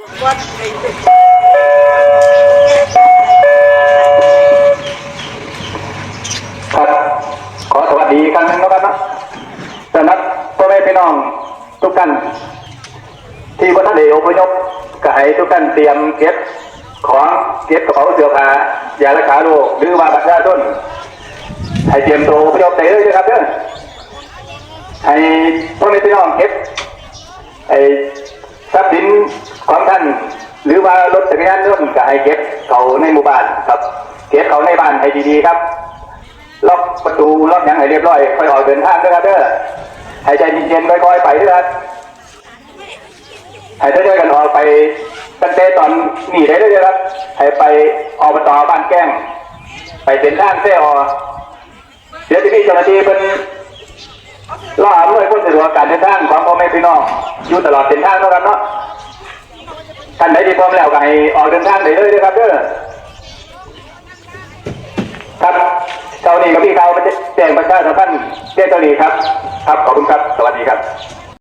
ครับขอสวัสดีอีกครั้งหนึ่งนะครับนะสำหรับพ่อแม่พี่น้องทุกท่านที่วัดทะเลอพยพก็ให้ทุกท่านเตรียมเก็บของเก็บกระเป๋าเสื้อผ้ายารักษาโรคหรือว่าบัตรประชาชนให้เตรียมตัวอพยพได้เลยนะครับเด้อให้พ่อแม่พี่น้องเก็บทรัพย์สินของท่านหรือว่ารถจักรยานยนต์ก็ให้เก็บเขาในหมู่บ้านครับเก็บเขาในบ้านให้ดีๆครับล็อกประตูล็อกอย่างให้เรียบร้อยค่อยออกเดินทางด้วยครับเด้อให้ใจเย็นๆค่อยๆไปด้วยครับให้ได้กันออกไปตั้งแต่ตอนนี้ได้ด้วยครับให้ไปอบต.บ้านแก้งไปเป็นทางเส้อเดี๋ยวที่พี่เจ้าหน้าที่เป็นล่ออำนวยความสะดวกการเดินทางของพ่อแม่พี่น้องอยู่ตลอดเส้นทางนะครับเนาะท่านใดที่พร้อมแล้วก็ให้ออกเดินทางได้เลยด้วยครับเด้อครับเจ้าหนี้กับพี่เขาไปแจ้งประชาสัมพันธ์แจ้งเจ้าหนี้ครับครับขอบคุณครับสวัสดีครับ